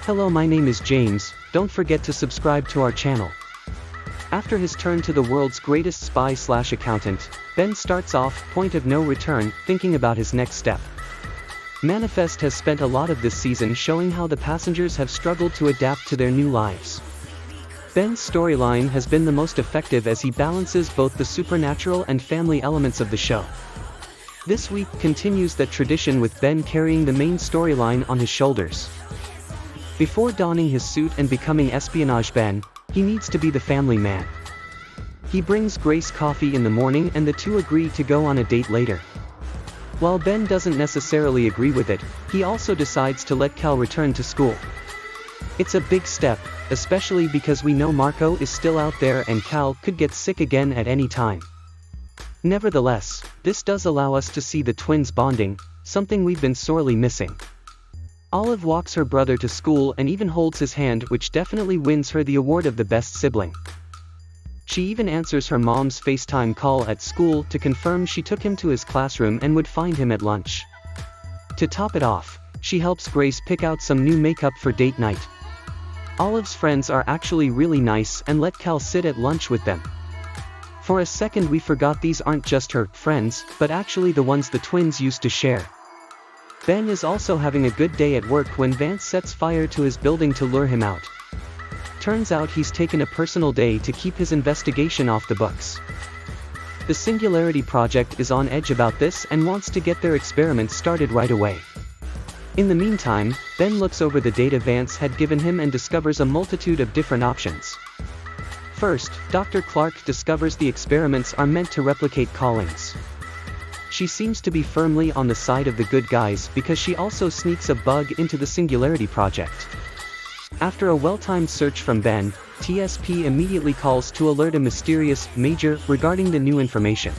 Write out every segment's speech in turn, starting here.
Hello, my name is James. Don't forget to subscribe to our channel. After his turn to the world's greatest spy/accountant, Ben starts off, point of no return, thinking about his next step. Manifest has spent a lot of this season showing how the passengers have struggled to adapt to their new lives. Ben's storyline has been the most effective as he balances both the supernatural and family elements of the show. This week continues that tradition with Ben carrying the main storyline on his shoulders. Before donning his suit and becoming espionage Ben, he needs to be the family man. He brings Grace coffee in the morning and the two agree to go on a date later. While Ben doesn't necessarily agree with it, he also decides to let Cal return to school. It's a big step, especially because we know Marko is still out there and Cal could get sick again at any time. Nevertheless, this does allow us to see the twins bonding, something we've been sorely missing. Olive walks her brother to school and even holds his hand, which definitely wins her the award of the best sibling. She even answers her mom's FaceTime call at school to confirm she took him to his classroom and would find him at lunch. To top it off, she helps Grace pick out some new makeup for date night. Olive's friends are actually really nice and let Cal sit at lunch with them. For a second we forgot these aren't just her friends, but actually the ones the twins used to share. Ben is also having a good day at work when Vance sets fire to his building to lure him out. Turns out he's taken a personal day to keep his investigation off the books. The Singularity Project is on edge about this and wants to get their experiment started right away. In the meantime, Ben looks over the data Vance had given him and discovers a multitude of different options. First, Dr. Clark discovers the experiments are meant to replicate callings. She seems to be firmly on the side of the good guys because she also sneaks a bug into the Singularity Project. After a well-timed search from Ben, TSP immediately calls to alert a mysterious major regarding the new information.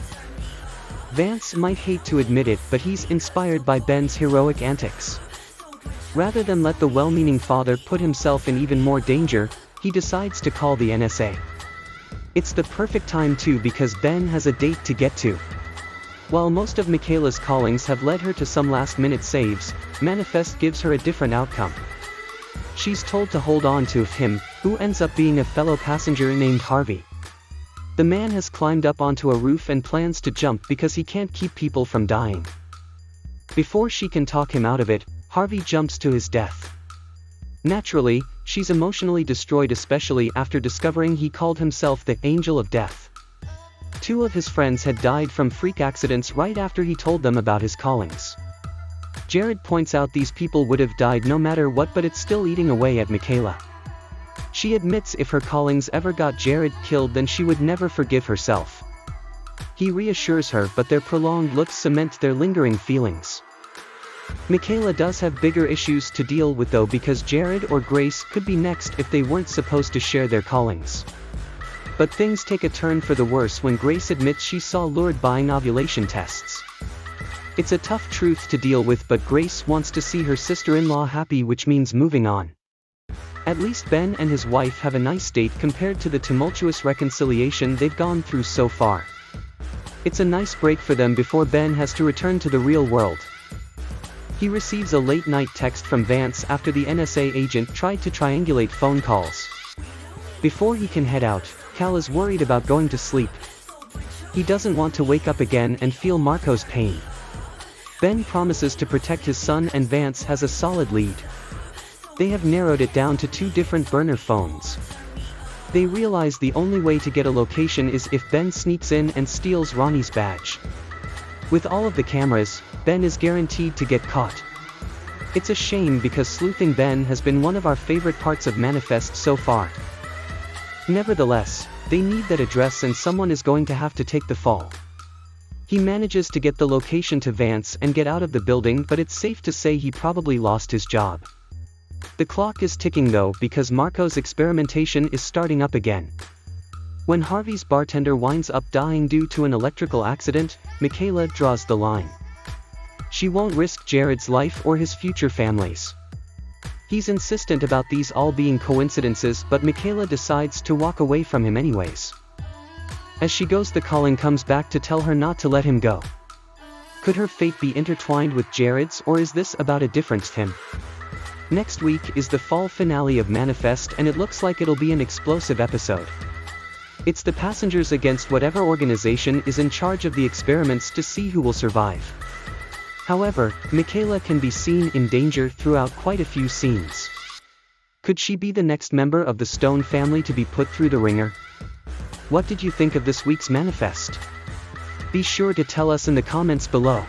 Vance might hate to admit it, but he's inspired by Ben's heroic antics. Rather than let the well-meaning father put himself in even more danger, he decides to call the NSA. It's the perfect time too because Ben has a date to get to. While most of Michaela's callings have led her to some last-minute saves, Manifest gives her a different outcome. She's told to hold on to him, who ends up being a fellow passenger named Harvey. The man has climbed up onto a roof and plans to jump because he can't keep people from dying. Before she can talk him out of it, Harvey jumps to his death. Naturally, she's emotionally destroyed, especially after discovering he called himself the Angel of Death. Two of his friends had died from freak accidents right after he told them about his callings. Jared points out these people would have died no matter what, but it's still eating away at Michaela. She admits if her callings ever got Jared killed then she would never forgive herself. He reassures her, but their prolonged looks cement their lingering feelings. Michaela does have bigger issues to deal with though, because Jared or Grace could be next if they weren't supposed to share their callings. But things take a turn for the worse when Grace admits she saw lured buying ovulation tests. It's a tough truth to deal with, but Grace wants to see her sister-in-law happy, which means moving on. At least Ben and his wife have a nice date compared to the tumultuous reconciliation they've gone through so far. It's a nice break for them before Ben has to return to the real world. He receives a late-night text from Vance after the NSA agent tried to triangulate phone calls. Before he can head out, Cal is worried about going to sleep. He doesn't want to wake up again and feel Marko's pain. Ben promises to protect his son and Vance has a solid lead. They have narrowed it down to two different burner phones. They realize the only way to get a location is if Ben sneaks in and steals Ronnie's badge. With all of the cameras, Ben is guaranteed to get caught. It's a shame because sleuthing Ben has been one of our favorite parts of Manifest so far. Nevertheless, they need that address and someone is going to have to take the fall. He manages to get the location to Vance and get out of the building, but it's safe to say he probably lost his job. The clock is ticking though because Marko's experimentation is starting up again. When Harvey's bartender winds up dying due to an electrical accident, Michaela draws the line. She won't risk Jared's life or his future family's. He's insistent about these all being coincidences, but Michaela decides to walk away from him anyways. As she goes, the calling comes back to tell her not to let him go. Could her fate be intertwined with Jared's, or is this about a different him? Next week is the fall finale of Manifest, and it looks like it'll be an explosive episode. It's the passengers against whatever organization is in charge of the experiments to see who will survive. However, Michaela can be seen in danger throughout quite a few scenes. Could she be the next member of the Stone family to be put through the ringer? What did you think of this week's Manifest? Be sure to tell us in the comments below.